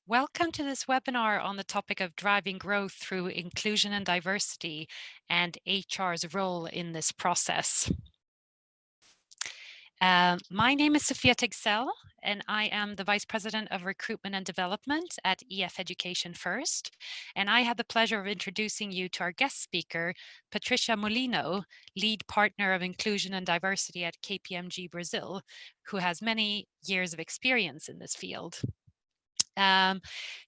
Welcome to this webinar on the topic of driving growth through inclusion and diversity and HR's role in this process. My name is Sophia Texell, and I am the Vice President of Recruitment and Development at EF Education First. And I have the pleasure of introducing you to our guest speaker, Patricia Molino, Lead Partner of Inclusion and Diversity at KPMG Brazil, who has many years of experience in this field.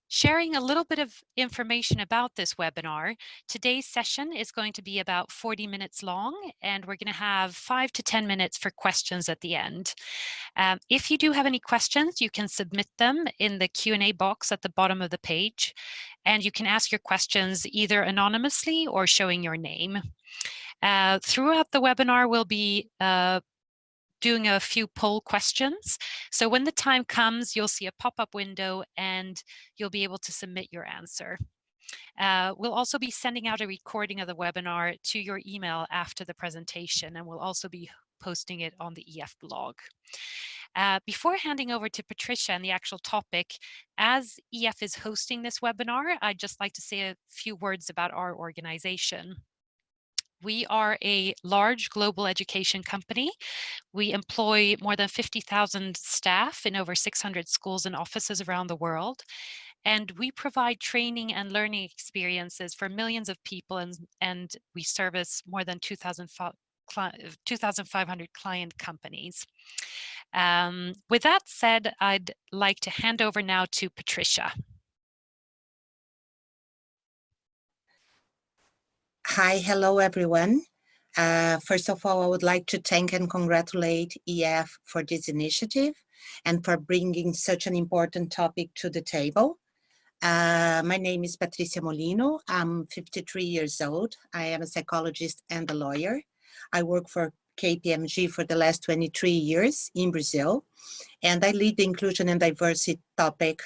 Sharing a little bit of information about this webinar. Today's session is going to be about 40 minutes long, and we're going to have 5 to 10 minutes for questions at the end. If you do have any questions, you can submit them in the Q&A box at the bottom of the page, and you can ask your questions either anonymously or showing your name. Throughout the webinar, we'll be doing a few poll questions. So when the time comes, you'll see a pop-up window and you'll be able to submit your answer. We'll also be sending out a recording of the webinar to your email after the presentation, and we'll also be posting it on the EF blog. Before handing over to Patricia and the actual topic, as EF is hosting this webinar, I'd just like to say a few words about our organization. We are a large global education company. We employ more than 50,000 staff in over 600 schools and offices around the world. And we provide training and learning experiences for millions of people, and we service more than 2,500 client companies. With that said, I'd like to hand over now to Patricia. Hi, hello everyone. First of all, I would like to thank and congratulate EF for this initiative and for bringing such an important topic to the table. My name is Patricia Molino. I'm 53 years old. I am a psychologist and a lawyer. I work for KPMG for the last 23 years in Brazil, and I lead the inclusion and diversity topic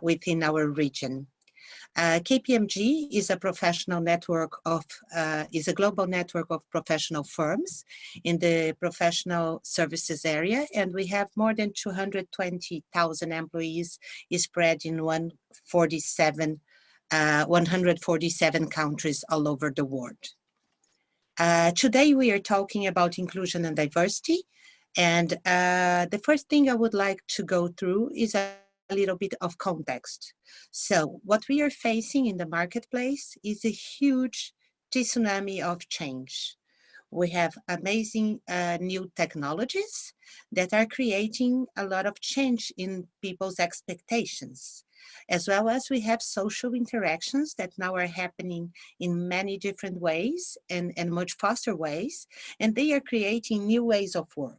within our region. KPMG is a professional network of, is a global network of professional firms in the professional services area, and we have more than 220,000 employees spread in 147 countries all over the world. Today we are talking about inclusion and diversity, and the first thing I would like to go through is a little bit of context. So what we are facing in the marketplace is a huge tsunami of change. We have amazing new technologies that are creating a lot of change in people's expectations, as well as we have social interactions that now are happening in many different ways and much faster ways, and they are creating new ways of work.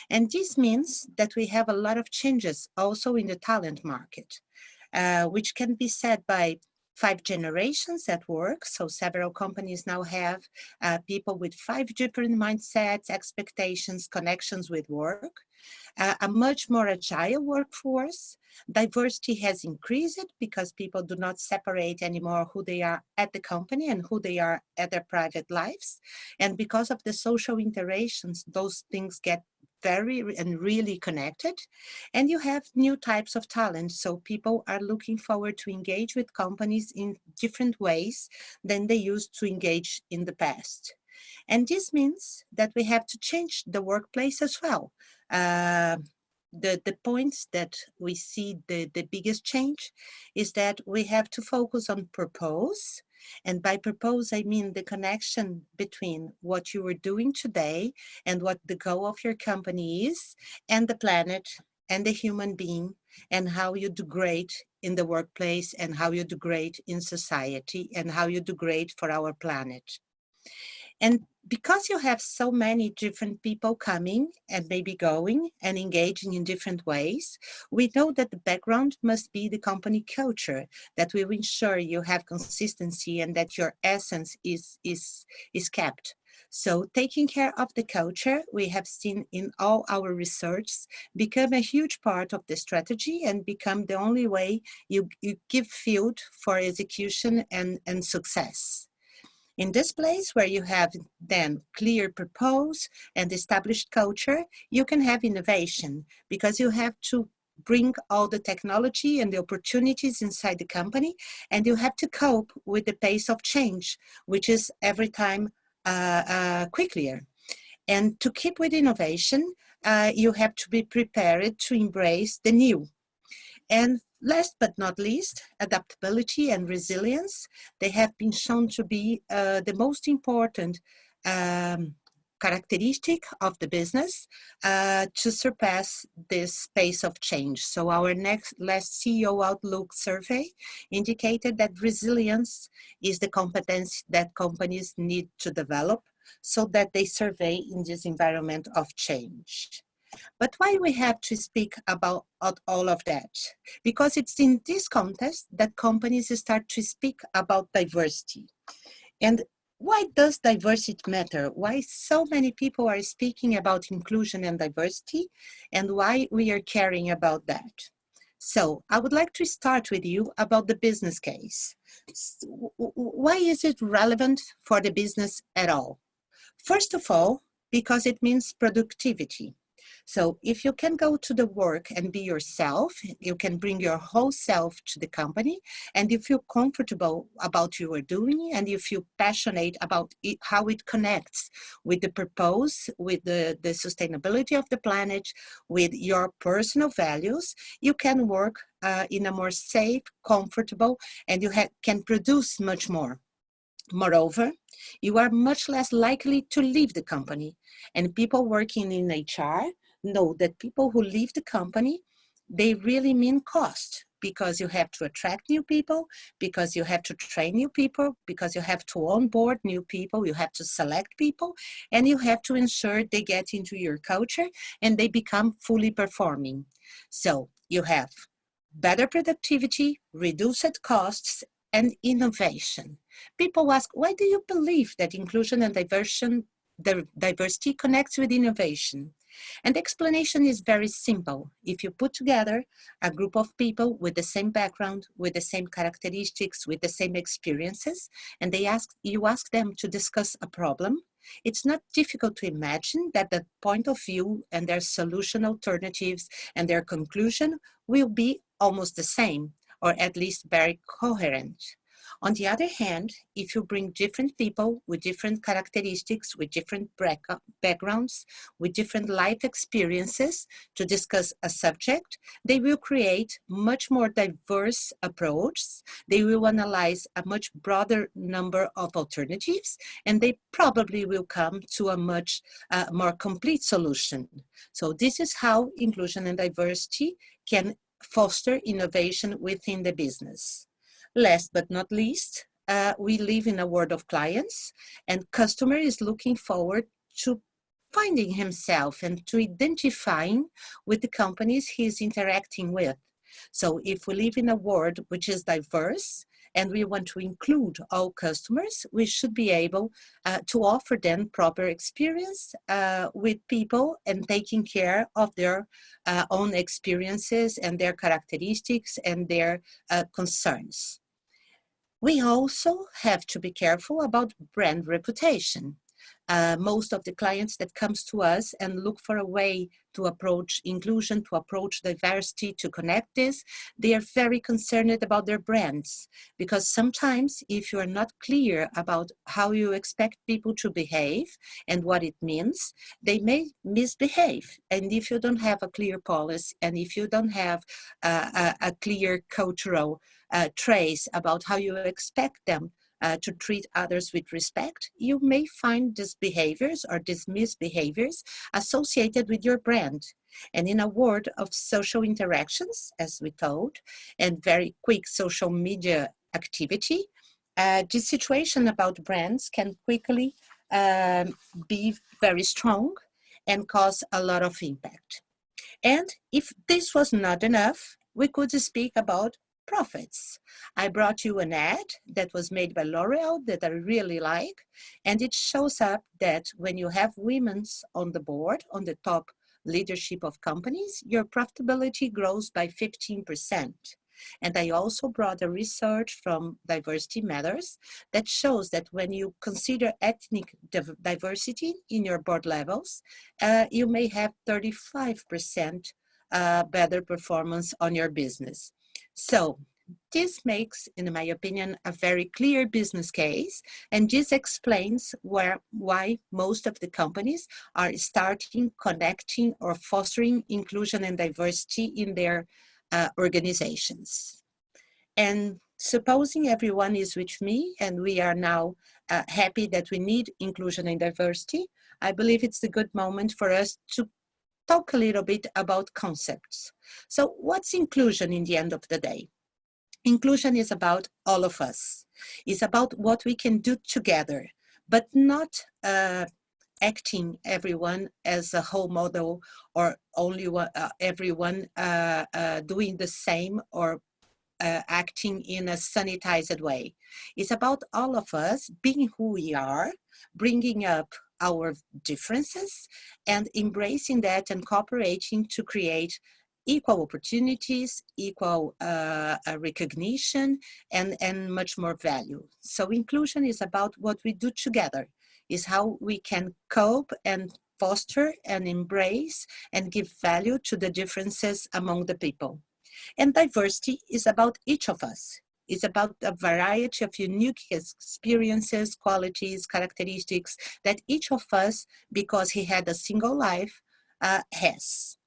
And this means that we have a lot of changes also in the talent market, which can be said by 5 generations at work. So several companies now have people with 5 different mindsets, expectations, connections with work, a much more agile workforce. Diversity has increased because people do not separate anymore who they are at the company and who they are at their private lives. And because of the social interactions, those things get very and really connected, and you have new types of talent. So people are looking forward to engage with companies in different ways than they used to engage in the past. And this means that we have to change the workplace as well. The points that we see the biggest change is that we have to focus on purpose. And by purpose, I mean the connection between what you are doing today and what the goal of your company is, and the planet and the human being, and how you do great in the workplace, and how you do great in society, and how you do great for our planet. And because you have so many different people coming and maybe going and engaging in different ways, we know that the background must be the company culture that will ensure you have consistency and that your essence is kept. So taking care of the culture, we have seen in all our research, become a huge part of the strategy and become the only way you give field for execution and success. In this place where you have then clear purpose and established culture, you can have innovation because you have to bring all the technology and the opportunities inside the company, and you have to cope with the pace of change, which is every time quicker. And to keep with innovation, you have to be prepared to embrace the new. And last but not least, adaptability and resilience. They have been shown to be the most important characteristic of the business to surpass this pace of change. So our last CEO Outlook survey indicated that resilience is the competence that companies need to develop so that they survey in this environment of change. But why we have to speak about all of that? Because it's in this context that companies start to speak about diversity. And why does diversity matter? Why so many people are speaking about inclusion and diversity, and why we are caring about that? So I would like to start with you about the business case. Why is it relevant for the business at all? First of all, because it means productivity. So if you can go to the work and be yourself, you can bring your whole self to the company, and you feel comfortable about what you are doing, and you feel passionate about it, how it connects with the purpose, with the sustainability of the planet, with your personal values, you can work in a more safe, comfortable, and you can produce much more. Moreover, you are much less likely to leave the company. And people working in HR know that people who leave the company, they really mean cost, because you have to attract new people, because you have to train new people, because you have to onboard new people, you have to select people, and you have to ensure they get into your culture and they become fully performing. So you have better productivity, reduced costs, and innovation. People ask, why do you believe that inclusion and diversity connects with innovation? And the explanation is very simple. If you put together a group of people with the same background, with the same characteristics, with the same experiences, and you ask them to discuss a problem, it's not difficult to imagine that the point of view and their solution alternatives and their conclusion will be almost the same, or at least very coherent. On the other hand, if you bring different people with different characteristics, with different backgrounds, with different life experiences to discuss a subject, they will create much more diverse approaches. They will analyze a much broader number of alternatives, and they probably will come to a much more complete solution. So this is how inclusion and diversity can foster innovation within the business. Last but not least, we live in a world of clients, and customer is looking forward to finding himself and to identifying with the companies he's interacting with. So if we live in a world which is diverse and we want to include all customers, we should be able to offer them proper experience with people and taking care of their own experiences and their characteristics and their concerns. We also have to be careful about brand reputation. Most of the clients that comes to us and look for a way to approach inclusion, to approach diversity, to connect this, they are very concerned about their brands. Because sometimes if you are not clear about how you expect people to behave and what it means, they may misbehave. And if you don't have a clear policy, and if you don't have a clear cultural trace about how you expect them to treat others with respect, you may find these behaviors or these misbehaviors associated with your brand. And in a world of social interactions, as we told, and very quick social media activity, this situation about brands can quickly be very strong and cause a lot of impact. And if this was not enough, we could speak about profits. I brought you an ad that was made by L'Oreal that I really like, and it shows up that when you have women on the board, on the top leadership of companies, your profitability grows by 15%. And I also brought a research from Diversity Matters that shows that when you consider ethnic diversity in your board levels, you may have 35% better performance on your business. So this makes, in my opinion, a very clear business case, and this explains why most of the companies are starting, connecting, or fostering inclusion and diversity in their organizations. And supposing everyone is with me and we are now happy that we need inclusion and diversity, I believe it's a good moment for us to talk a little bit about concepts. So what's inclusion in the end of the day? Inclusion is about all of us. It's about what we can do together, but not acting everyone as a whole model, or only everyone doing the same, or acting in a sanitized way. It's about all of us being who we are, bringing up our differences and embracing that and cooperating to create equal opportunities, equal recognition, and much more value. So inclusion is about what we do together, is how we can cope and foster and embrace and give value to the differences among the people. And diversity is about each of us. It's about a variety of unique experiences, qualities, characteristics that each of us, because he had a single life, has.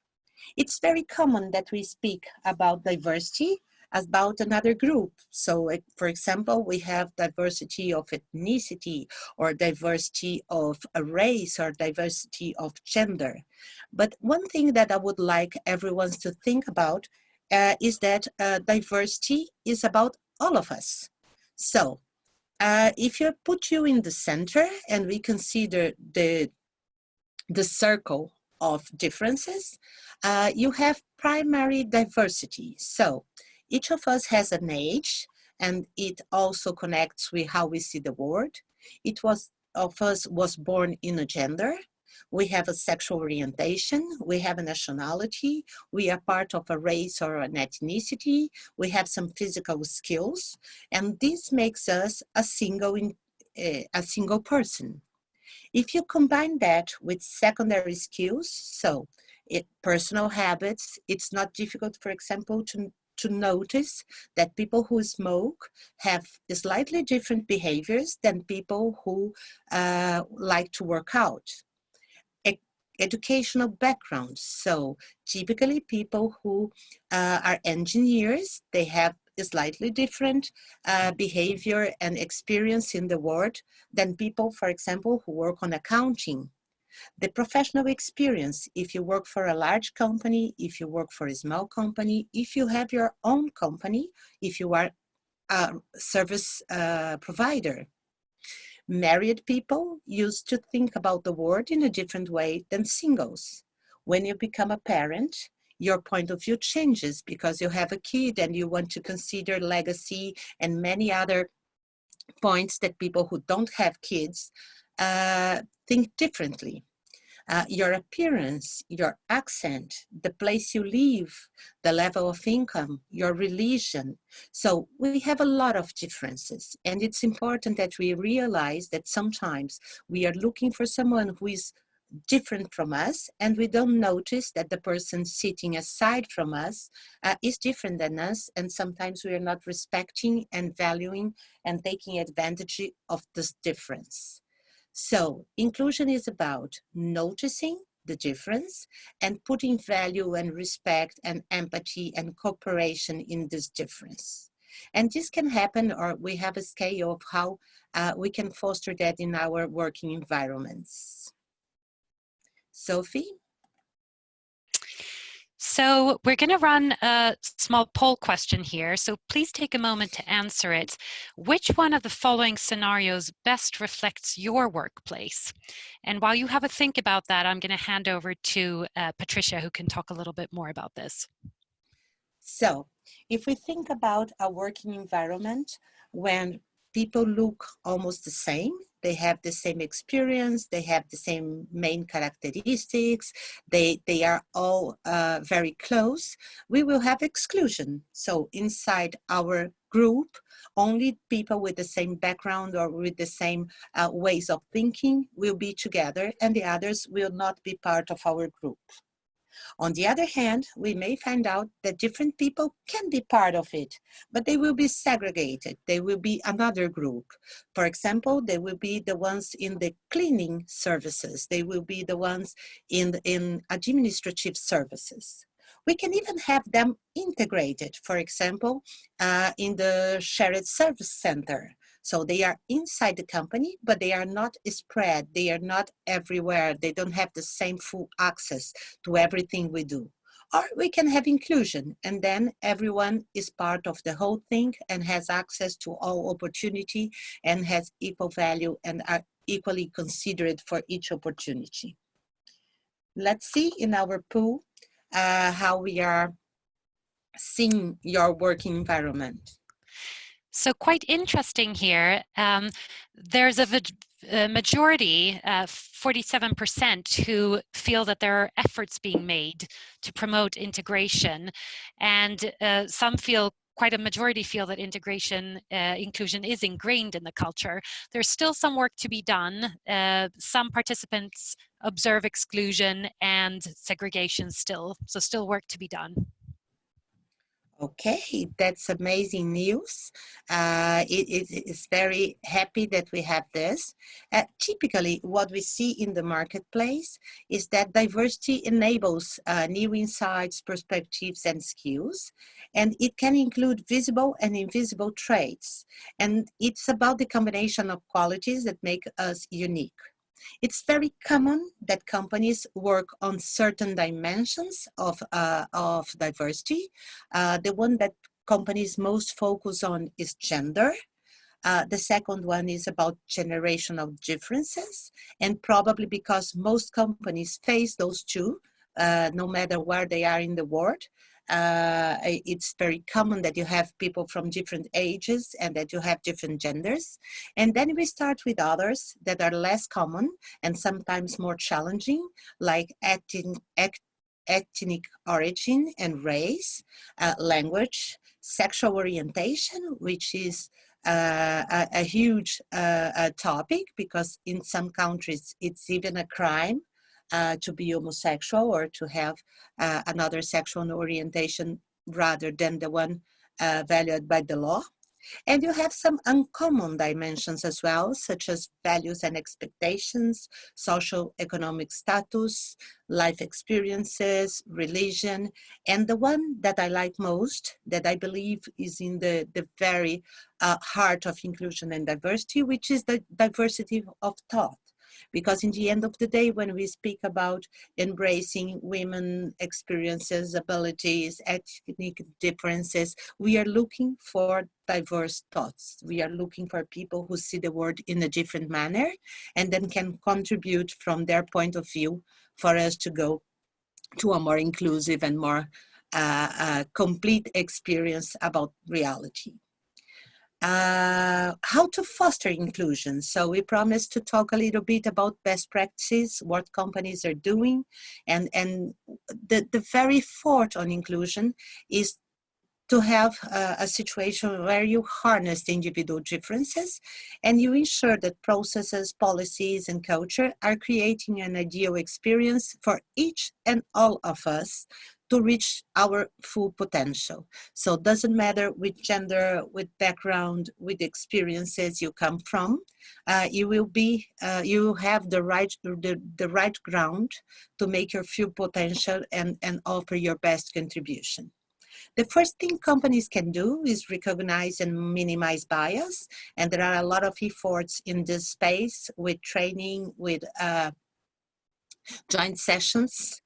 It's very common that we speak about diversity about another group. So, for example, we have diversity of ethnicity, or diversity of a race, or diversity of gender. But one thing that I would like everyone to think about is that diversity is about all of us. So, if you put you in the center and we consider the circle of differences, you have primary diversity. So each of us has an age, and it also connects with how we see the world. Each of us was born in a gender. We have a sexual orientation, we have a nationality, we are part of a race or an ethnicity, we have some physical skills, and this makes us a single person. If you combine that with secondary skills, so personal habits, it's not difficult, for example, to notice that people who smoke have slightly different behaviors than people who like to work out. Educational backgrounds, so typically people who are engineers, they have slightly different behavior and experience in the world than people, for example, who work on accounting. The professional experience, if you work for a large company, if you work for a small company, if you have your own company, if you are a service provider. Married people used to think about the world in a different way than singles. When you become a parent, your point of view changes because you have a kid and you want to consider legacy and many other points that people who don't have kids think differently. Your appearance, your accent, the place you live, the level of income, your religion. So we have a lot of differences, and it's important that we realize that sometimes we are looking for someone who is different from us, and we don't notice that the person sitting aside from us is different than us, and sometimes we are not respecting and valuing and taking advantage of this difference. So inclusion is about noticing the difference and putting value and respect and empathy and cooperation in this difference. And this can happen, or we have a scale of how we can foster that in our working environments. Sophie? So we're going to run a small poll question here. So please take a moment to answer it. Which one of the following scenarios best reflects your workplace? And while you have a think about that, I'm going to hand over to Patricia, who can talk a little bit more about this. So if we think about a working environment when people look almost the same, they have the same experience, they have the same main characteristics, they are all very close, we will have exclusion. So inside our group, only people with the same background or with the same ways of thinking will be together, and the others will not be part of our group. On the other hand, we may find out that different people can be part of it, but they will be segregated. They will be another group. For example, they will be the ones in the cleaning services. They will be the ones in administrative services. We can even have them integrated, for example, in the shared service center. So they are inside the company, but they are not spread. They are not everywhere. They don't have the same full access to everything we do. Or we can have inclusion, and then everyone is part of the whole thing and has access to all opportunity and has equal value and are equally considered for each opportunity. Let's see in our pool how we are seeing your working environment. So quite interesting here. There's a majority, 47%, who feel that there are efforts being made to promote integration, and some feel, quite a majority feel that integration, inclusion is ingrained in the culture. There's still some work to be done. Some participants observe exclusion and segregation still, so still work to be done. Okay, that's amazing news. It's very happy that we have this. Typically, what we see in the marketplace is that diversity enables new insights, perspectives, and skills, and it can include visible and invisible traits. And it's about the combination of qualities that make us unique. It's very common that companies work on certain dimensions of diversity. The one that companies most focus on is gender. The second one is about generational differences, and probably because most companies face those two, no matter where they are in the world. It's very common that you have people from different ages and that you have different genders. And then we start with others that are less common and sometimes more challenging, like ethnic origin and race, language, sexual orientation, which is a huge topic, because in some countries it's even a crime to be homosexual or to have another sexual orientation rather than the one valued by the law. And you have some uncommon dimensions as well, such as values and expectations, social economic status, life experiences, religion, and the one that I like most, that I believe is in the very heart of inclusion and diversity, which is the diversity of thought. Because in the end of the day, when we speak about embracing women experiences, abilities, ethnic differences, we are looking for diverse thoughts. We are looking for people who see the world in a different manner and then can contribute from their point of view for us to go to a more inclusive and more complete experience about reality. How to foster inclusion. So we promised to talk a little bit about best practices, what companies are doing, and the very fort on inclusion is to have a situation where you harness the individual differences and you ensure that processes, policies, and culture are creating an ideal experience for each and all of us to reach our full potential. So it doesn't matter which gender, with background, with experiences you come from, you will be, you have the right ground to make your full potential and offer your best contribution. The first thing companies can do is recognize and minimize bias. And there are a lot of efforts in this space with training, with joint sessions,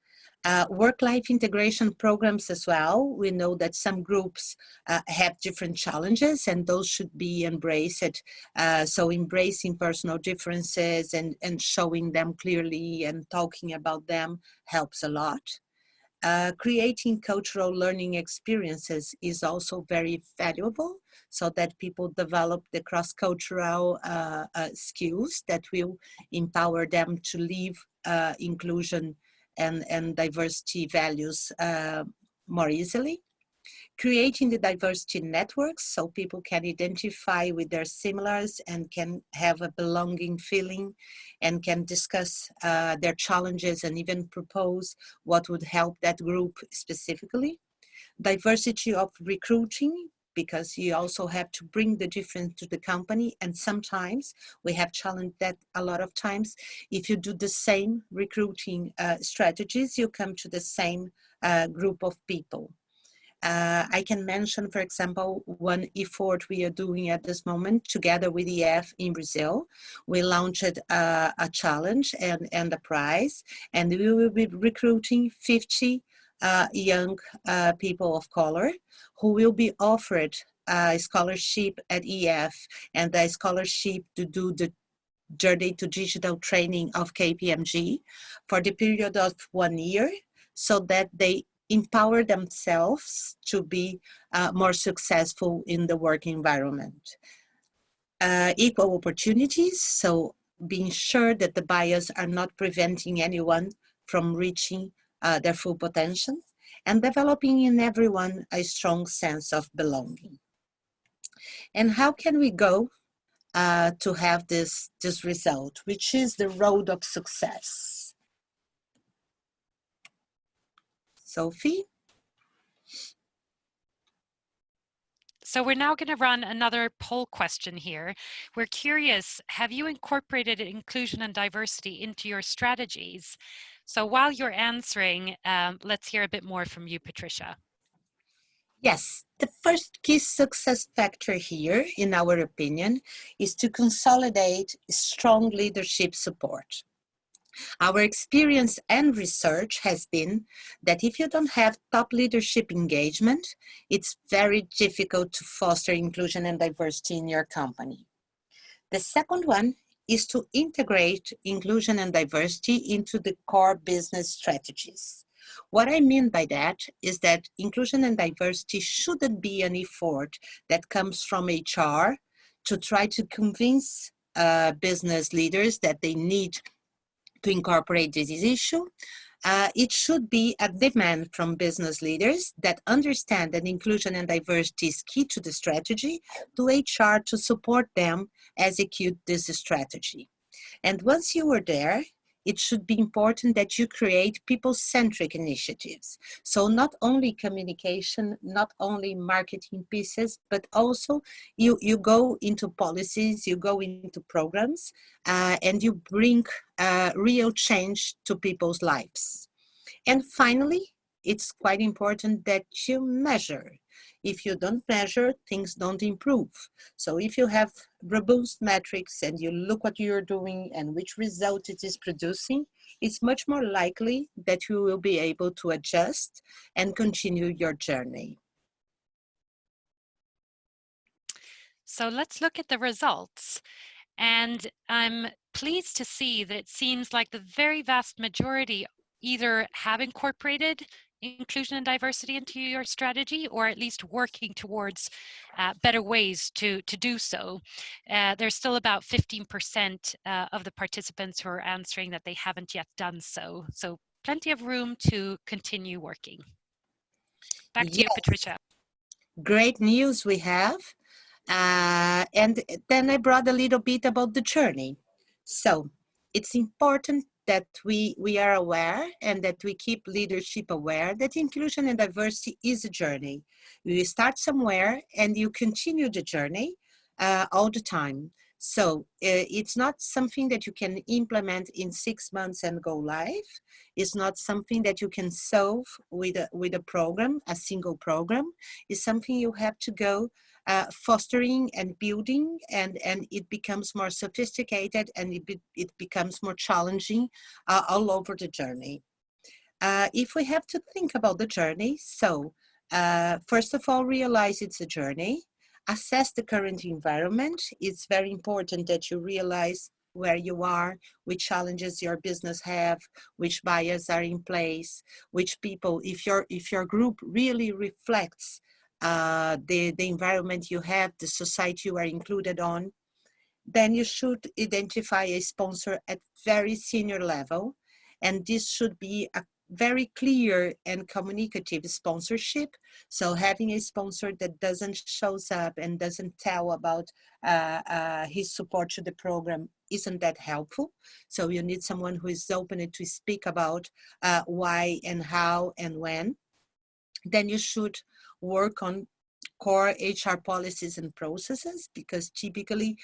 work-life integration programs as well. We know that some groups have different challenges and those should be embraced. So embracing personal differences and showing them clearly and talking about them helps a lot. Creating cultural learning experiences is also very valuable so that people develop the cross-cultural skills that will empower them to live inclusion and diversity values more easily. creating the diversity networks so people can identify with their similars and can have a belonging feeling and can discuss their challenges and even propose what would help that group specifically. Diversity of recruiting, because you also have to bring the difference to the company. And sometimes we have challenged that a lot of times. If you do the same recruiting strategies, you come to the same group of people. I can mention, for example, one effort we are doing at this moment together with EF in Brazil. We launched a challenge and a prize, and we will be recruiting 50 young people of color who will be offered a scholarship at EF and a scholarship to do the journey to digital training of KPMG for the period of 1 year, so that they empower themselves to be more successful in the work environment. Equal opportunities, so being sure that the bias are not preventing anyone from reaching their full potential, and developing in everyone a strong sense of belonging. And how can we go to have this result, which is the road of success? Sophie? So we're now going to run another poll question here. We're curious, have you incorporated inclusion and diversity into your strategies? So while you're answering, let's hear a bit more from you, Patricia. Yes, the first key success factor here, in our opinion, is to consolidate strong leadership support. Our experience and research has been that if you don't have top leadership engagement, it's very difficult to foster inclusion and diversity in your company. The second one is to integrate inclusion and diversity into the core business strategies. What I mean by that is that inclusion and diversity shouldn't be an effort that comes from HR to try to convince business leaders that they need to incorporate this issue. It should be a demand from business leaders that understand that inclusion and diversity is key to the strategy, to HR to support them execute this strategy. And once you are there, it should be important that you create people-centric initiatives. So not only communication, not only marketing pieces, but also you go into policies, you go into programs, and you bring real change to people's lives. And finally, it's quite important that you measure. If you don't measure, things don't improve. So if you have robust metrics and you look what you're doing and which result it is producing, it's much more likely that you will be able to adjust and continue your journey. So let's look at the results. And I'm pleased to see that it seems like the very vast majority either have incorporated inclusion and diversity into your strategy, or at least working towards better ways to do so. There's still about 15% of the participants who are answering that they haven't yet done so. So plenty of room to continue working. Back to you, Patricia. Great news we have. And then I brought a little bit about the journey. So it's important that we are aware and that we keep leadership aware that inclusion and diversity is a journey. You start somewhere and you continue the journey all the time. So it's not something that you can implement in 6 months and go live. It's not something that you can solve with a program, a single program. It's something you have to go fostering and building, and it becomes more sophisticated, and it becomes more challenging all over the journey. If we have to think about the journey, so first of all, realize it's a journey. Assess the current environment. It's very important that you realize where you are, which challenges your business have, which barriers are in place, which people, if your group really reflects the environment you have, the society you are included on, then you should identify a sponsor at very senior level. And this should be very clear and communicative sponsorship. So having a sponsor that doesn't shows up and doesn't tell about his support to the program isn't that helpful. So you need someone who is open to speak about why and how and when. Then you should work on core HR policies and processes, because typically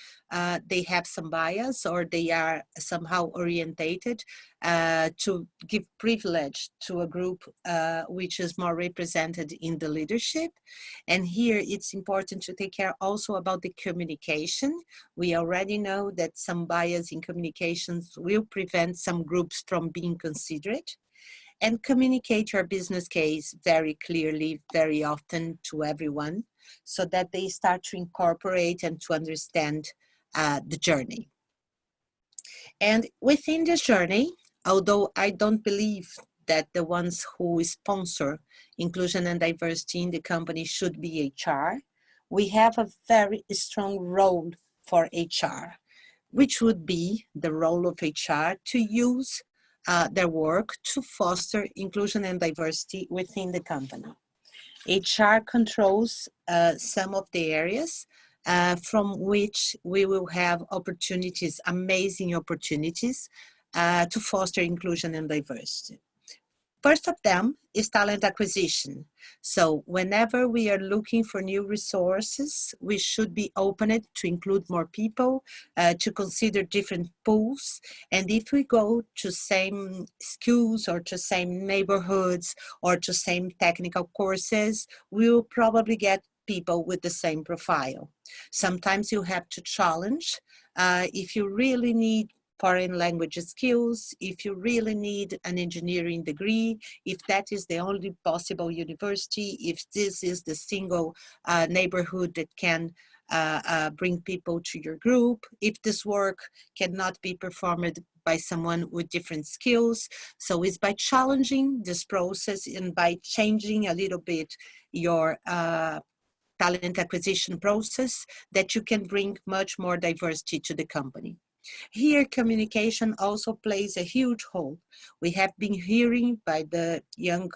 they have some bias or they are somehow orientated to give privilege to a group which is more represented in the leadership. And here it's important to take care also about the communication. We already know that some bias in communications will prevent some groups from being considered. And communicate your business case very clearly, very often to everyone, so that they start to incorporate and to understand the journey. And within this journey, although I don't believe that the ones who sponsor inclusion and diversity in the company should be HR, we have a very strong role for HR, which would be the role of HR to use their work to foster inclusion and diversity within the company. HR controls some of the areas from which we will have opportunities, amazing opportunities to foster inclusion and diversity. First of them is talent acquisition. So whenever we are looking for new resources, we should be open to include more people, to consider different pools. And if we go to same schools or to same neighborhoods or to same technical courses, we will probably get people with the same profile. Sometimes you have to challenge. If you really need foreign language skills, if you really need an engineering degree, if that is the only possible university, if this is the single neighborhood that can bring people to your group, if this work cannot be performed by someone with different skills. So it's by challenging this process and by changing a little bit your talent acquisition process that you can bring much more diversity to the company. Here, communication also plays a huge role. We have been hearing by the young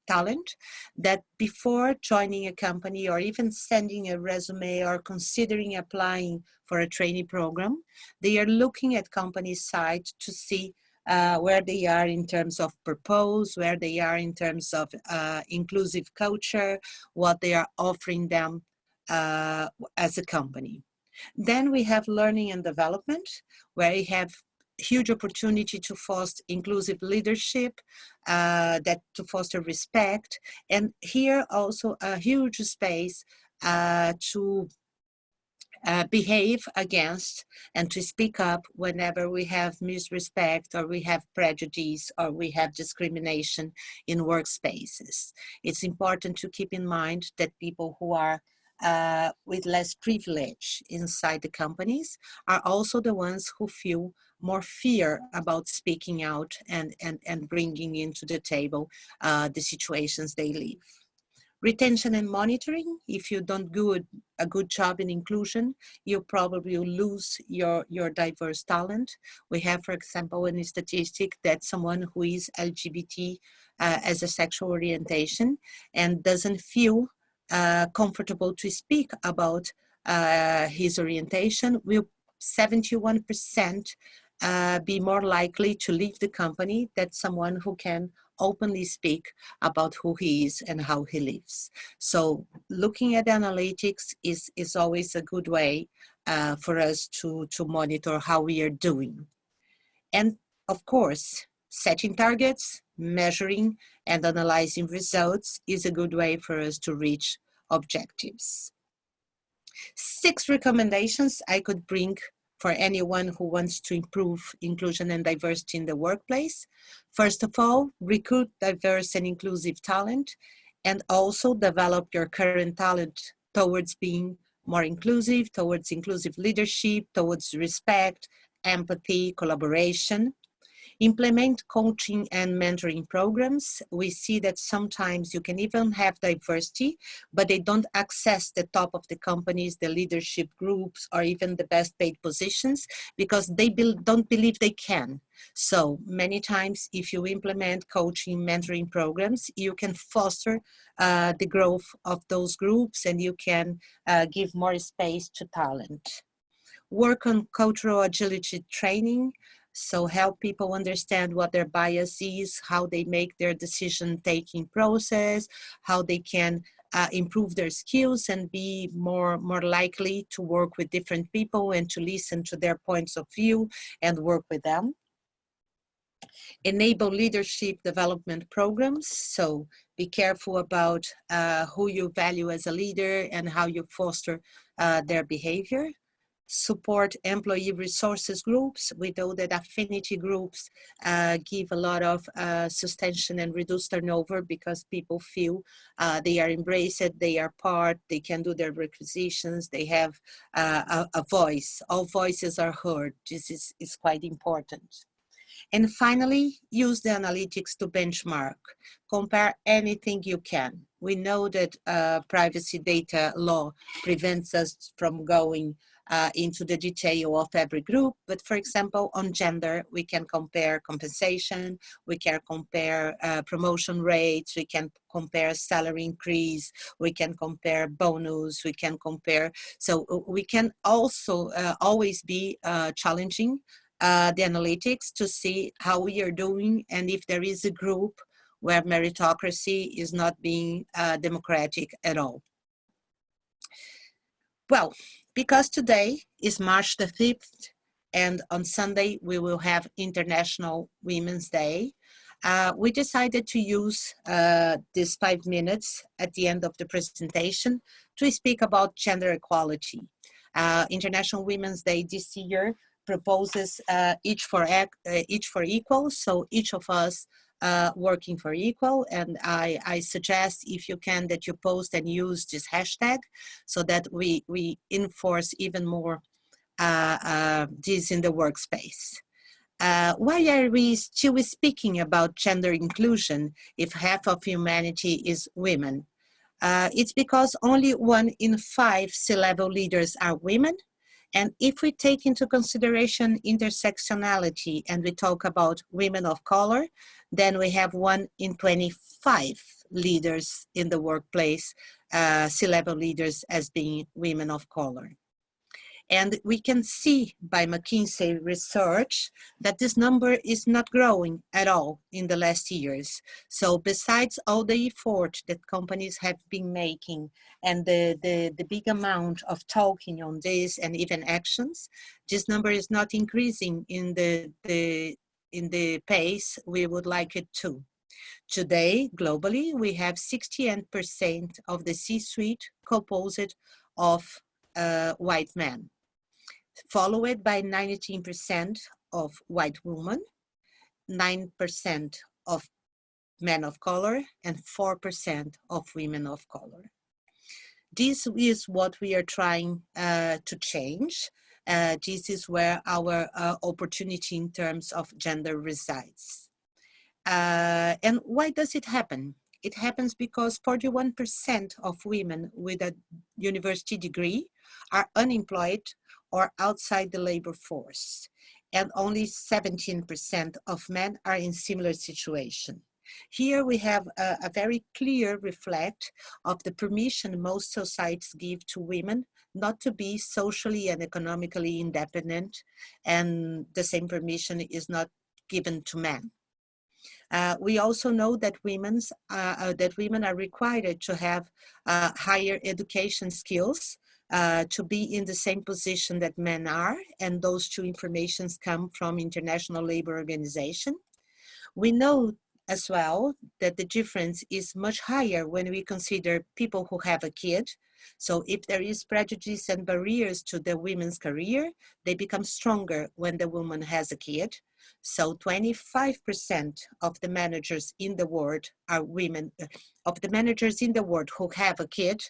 talent that before joining a company or even sending a resume or considering applying for a trainee program, they are looking at company site to see where they are in terms of purpose, where they are in terms of inclusive culture, what they are offering them as a company. Then we have learning and development, where we have huge opportunity to foster inclusive leadership, that to foster respect, and here also a huge space to behave against and to speak up whenever we have misrespect or we have prejudice or we have discrimination in workspaces. It's important to keep in mind that people who are with less privilege inside the companies are also the ones who feel more fear about speaking out and bringing into the table the situations they live. Retention and monitoring, if you don't do a good job in inclusion, you probably will lose your diverse talent. We have, for example, a statistic that someone who is LGBT as a sexual orientation and doesn't feel comfortable to speak about his orientation will 71% be more likely to leave the company than someone who can openly speak about who he is and how he lives. So looking at analytics is always a good way for us to monitor how we are doing. And of course, setting targets, measuring and analyzing results is a good way for us to reach objectives. 6 recommendations I could bring for anyone who wants to improve inclusion and diversity in the workplace. First of all, recruit diverse and inclusive talent, and also develop your current talent towards being more inclusive, towards inclusive leadership, towards respect, empathy, collaboration. Implement coaching and mentoring programs. We see that sometimes you can even have diversity, but they don't access the top of the companies, the leadership groups, or even the best paid positions because they don't believe they can. So many times, if you implement coaching, mentoring programs, you can foster the growth of those groups and you can give more space to talent. Work on cultural agility training. So help people understand what their bias is, how they make their decision-taking process, how they can improve their skills and be more likely to work with different people and to listen to their points of view and work with them. Enable leadership development programs. So be careful about who you value as a leader and how you foster their behavior. Support employee resources groups. We know that affinity groups give a lot of sustenance and reduce turnover because people feel they are embraced, they are part, they can do their requisitions, they have a voice. All voices are heard. This is quite important. And finally, use the analytics to benchmark. Compare anything you can. We know that privacy data law prevents us from going into the detail of every group, but for example, on gender, we can compare compensation, we can compare promotion rates, we can compare salary increase, we can compare bonus, we can compare, so we can also always be challenging the analytics to see how we are doing and if there is a group where meritocracy is not being democratic at all. Well, because today is March the 5th and on Sunday we will have International Women's Day, we decided to use these 5 minutes at the end of the presentation to speak about gender equality. International Women's Day this year proposes each for equal, so each of us working for equal, and I suggest if you can that you post and use this hashtag so that we enforce even more this in the workspace. Why are we still speaking about gender inclusion if half of humanity is women? It's because only 1 in 5 C-level leaders are women. And if we take into consideration intersectionality and we talk about women of color, then we have 1 in 25 leaders in the workplace, C-level leaders as being women of color. And we can see by McKinsey research that this number is not growing at all in the last years. So besides all the effort that companies have been making and the big amount of talking on this and even actions, this number is not increasing in the pace we would like it to. Today, globally, we have 68% of the C-suite composed of white men, followed by 19% of white women, 9% of men of color, and 4% of women of color. This is what we are trying to change. This is where our opportunity in terms of gender resides. And why does it happen? It happens because 41% of women with a university degree are unemployed or outside the labor force, and only 17% of men are in similar situation. Here we have a very clear reflect of the permission most societies give to women not to be socially and economically independent, and the same permission is not given to men. We also know that women are required to have higher education skills to be in the same position that men are, and those two informations come from International Labor Organization. We know as well that the difference is much higher when we consider people who have a kid. So if there is prejudice and barriers to the women's career, they become stronger when the woman has a kid. So 25% of the managers in the world are women, of the managers in the world who have a kid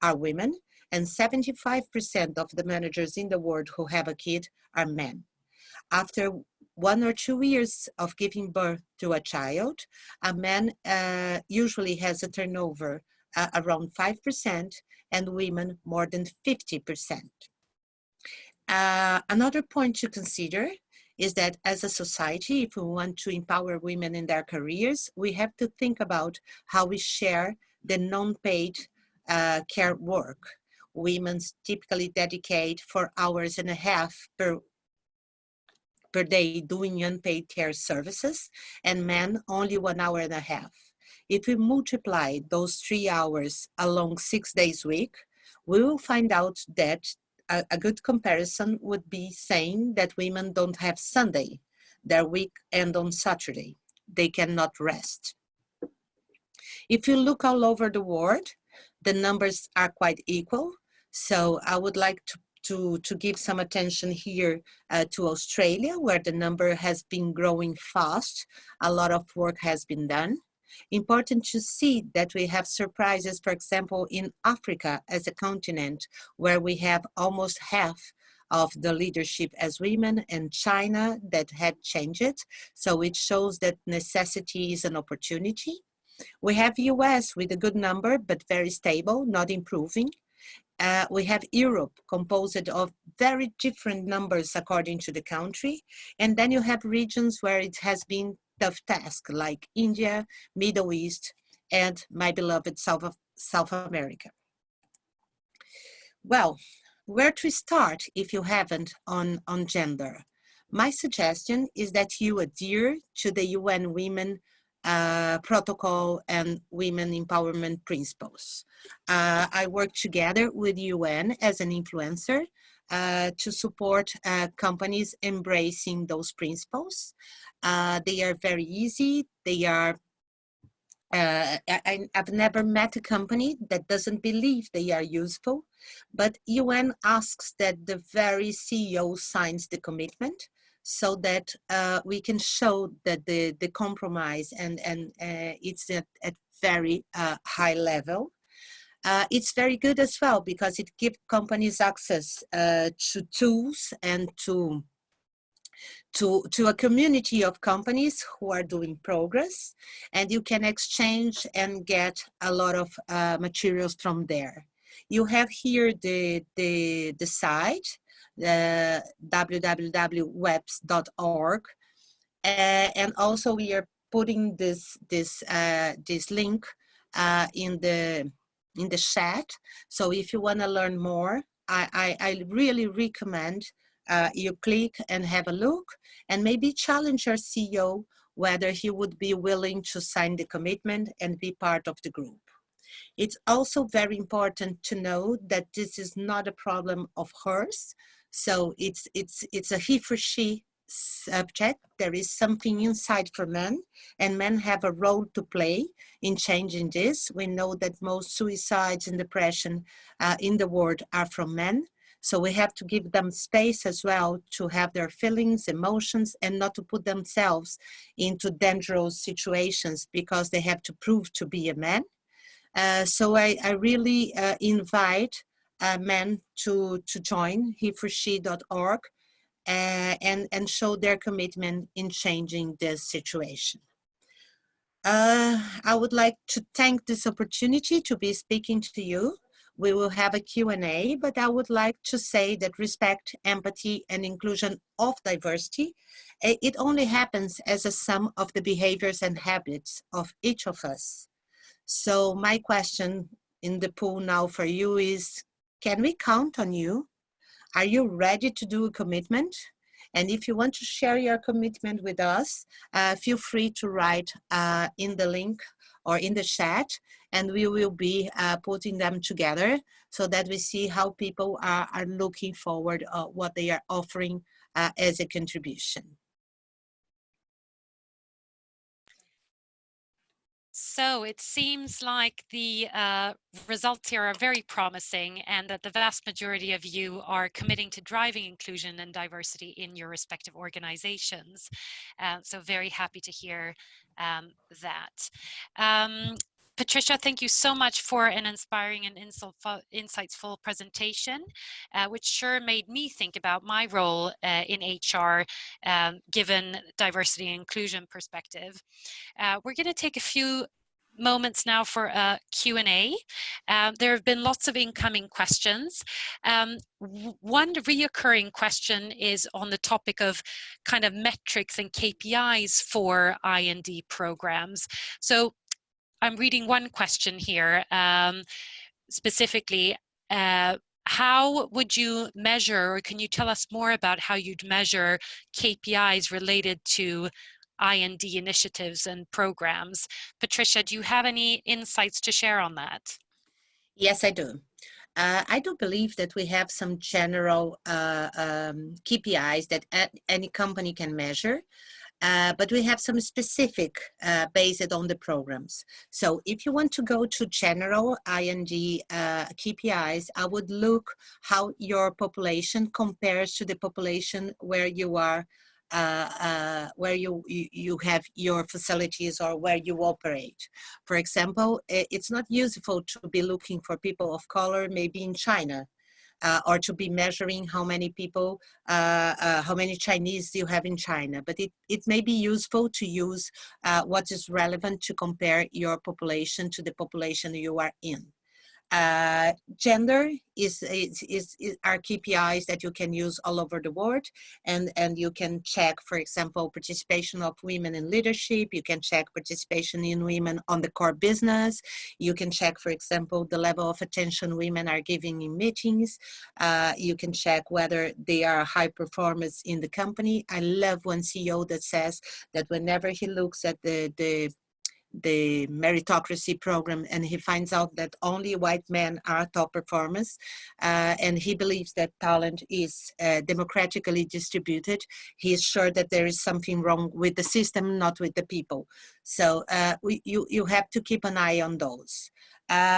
are women, and 75% of the managers in the world who have a kid are men. After 1 or 2 years of giving birth to a child, a man usually has a turnover around 5%, and women more than 50%. Another point to consider is that as a society, if we want to empower women in their careers, we have to think about how we share the non-paid care work. Women typically dedicate 4 hours and a half per day doing unpaid care services, and men only 1 hour and a half. If we multiply those 3 hours along 6 days a week, we will find out that a good comparison would be saying that women don't have Sunday, their week end on Saturday. They cannot rest. If you look all over the world, the numbers are quite equal. So I would like to give some attention here to Australia, where the number has been growing fast. A lot of work has been done. Important to see that we have surprises, for example, in Africa as a continent, where we have almost half of the leadership as women, and China that had changed. So it shows that necessity is an opportunity. We have US with a good number, but very stable, not improving. We have Europe composed of very different numbers according to the country. And then you have regions where it has been tough task, like India, Middle East, and my beloved South America. Well, where to start if you haven't on gender? My suggestion is that you adhere to the UN Women protocol and women empowerment principles. I work together with UN as an influencer to support companies embracing those principles. They are very easy. They are I've never met a company that doesn't believe they are useful, but UN asks that the very CEO signs the commitment so that we can show that the compromise and it's at very high level. It's very good as well because it gives companies access to tools and to a community of companies who are doing progress, and you can exchange and get a lot of materials from there. You have here the site, www.webs.org, and also we are putting this link in the chat. So if you want to learn more, I really recommend you click and have a look, and maybe challenge your CEO whether he would be willing to sign the commitment and be part of the group. It's also very important to know that this is not a problem of hers. So it's a he for she subject. There is something inside for men, and men have a role to play in changing this. We know that most suicides and depression in the world are from men. So we have to give them space as well to have their feelings, emotions, and not to put themselves into dangerous situations because they have to prove to be a man. So I really invite men to join heforshe.org and show their commitment in changing this situation. I would like to thank this opportunity to be speaking to you. We will have a Q&A, but I would like to say that respect, empathy, and inclusion of diversity, it only happens as a sum of the behaviors and habits of each of us. So my question in the pool now for you is, can we count on you? Are you ready to do a commitment? And if you want to share your commitment with us, feel free to write in the link or in the chat, and we will be putting them together so that we see how people are looking forward what they are offering as a contribution. So it seems like the results here are very promising, and that the vast majority of you are committing to driving inclusion and diversity in your respective organizations. So very happy to hear that. Patricia, thank you so much for an inspiring and insightful presentation, which sure made me think about my role in HR, given diversity and inclusion perspective. We're going to take a few moments now for a Q&A. There have been lots of incoming questions. One reoccurring question is on the topic of kind of metrics and KPIs for I&D programs. So I'm reading one question here, specifically, how would you measure, or can you tell us more about how you'd measure KPIs related to I&D initiatives and programs? Patricia, do you have any insights to share on that? Yes, I do. I do believe that we have some general KPIs that any company can measure. But we have some specific based on the programs. So if you want to go to general I&D KPIs, I would look how your population compares to the population where you are, where you have your facilities or where you operate. For example, it's not useful to be looking for people of color maybe in China. Or to be measuring how many people, how many Chinese you have in China. But it may be useful to use what is relevant to compare your population to the population you are in. Gender are KPIs that you can use all over the world, and you can check, for example, participation of women in leadership. You can check participation in women on the core business. You can check, for example, the level of attention women are giving in meetings. You can check whether they are high performers in the company. I love one CEO that says that whenever he looks at the meritocracy program and he finds out that only white men are top performers, and he believes that talent is democratically distributed, he is sure that there is something wrong with the system, not with the people. So you have to keep an eye on those.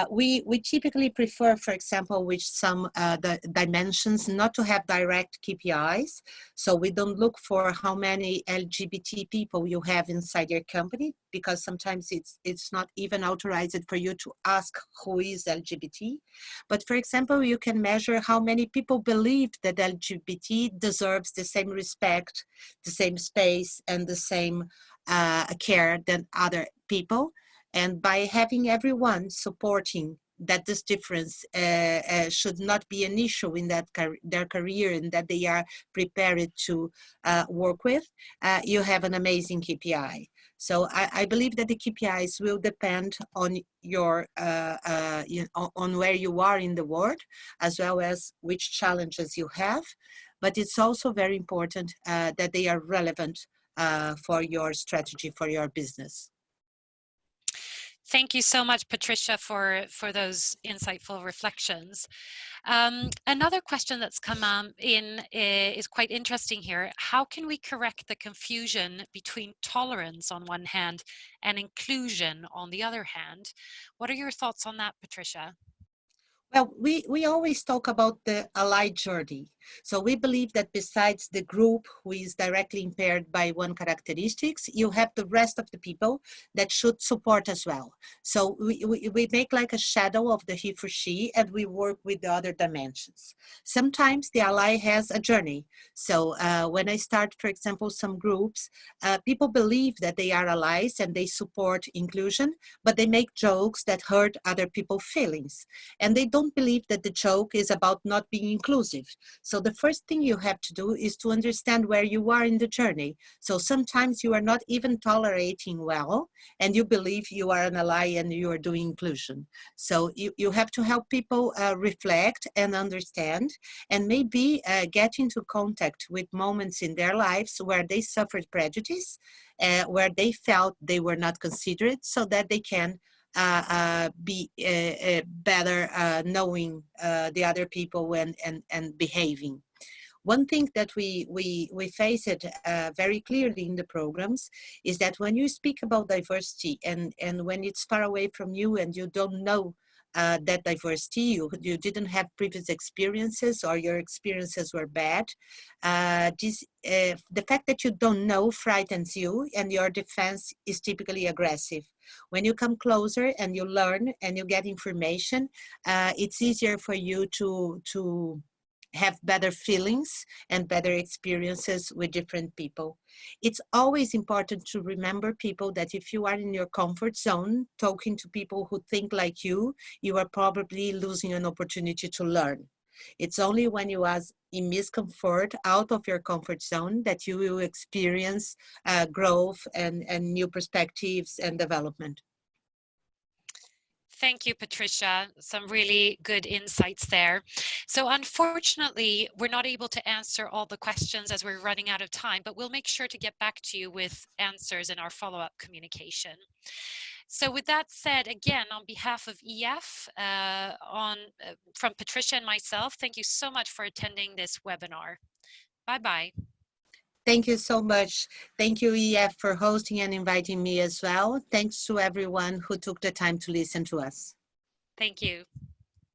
We typically prefer, for example, with some the dimensions, not to have direct KPIs. So we don't look for how many LGBT people you have inside your company, because sometimes it's not even authorized for you to ask who is LGBT. But for example, you can measure how many people believe that LGBT deserves the same respect, the same space, and the same care than other people. And by having everyone supporting that this difference should not be an issue in their career, and that they are prepared to work with, you have an amazing KPI. So I believe that the KPIs will depend on your on where you are in the world, as well as which challenges you have. But it's also very important that they are relevant for your strategy, for your business. Thank you so much, Patricia, for those insightful reflections. Another question that's come in is quite interesting here. How can we correct the confusion between tolerance on one hand and inclusion on the other hand? What are your thoughts on that, Patricia? Well, we always talk about the ally journey. So we believe that besides the group who is directly impaired by one characteristics, you have the rest of the people that should support as well. So we make like a shadow of the he for she, and we work with the other dimensions. Sometimes the ally has a journey. So when I start, for example, some groups, people believe that they are allies and they support inclusion, but they make jokes that hurt other people's feelings. And they don't believe that the joke is about not being inclusive. So the first thing you have to do is to understand where you are in the journey. So sometimes you are not even tolerating well, and you believe you are an ally and you are doing inclusion. So you have to help people reflect and understand, and maybe get into contact with moments in their lives where they suffered prejudice, where they felt they were not considered, so that they can be better knowing the other people and behaving. One thing that we face it very clearly in the programs is that when you speak about diversity and when it's far away from you and you don't know that diversity. You didn't have previous experiences, or your experiences were bad. The fact that you don't know frightens you, and your defense is typically aggressive. When you come closer and you learn and you get information, it's easier for you to have better feelings and better experiences with different people. It's always important to remember, people, that if you are in your comfort zone, talking to people who think like you are probably losing an opportunity to learn. It's only when you are in discomfort, out of your comfort zone, that you will experience growth and new perspectives and development. Thank you, Patricia. Some really good insights there. So unfortunately, we're not able to answer all the questions as we're running out of time, but we'll make sure to get back to you with answers in our follow-up communication. So with that said, again, on behalf of EF, from Patricia and myself, thank you so much for attending this webinar. Bye-bye. Thank you so much. Thank you, EF, for hosting and inviting me as well. Thanks to everyone who took the time to listen to us. Thank you.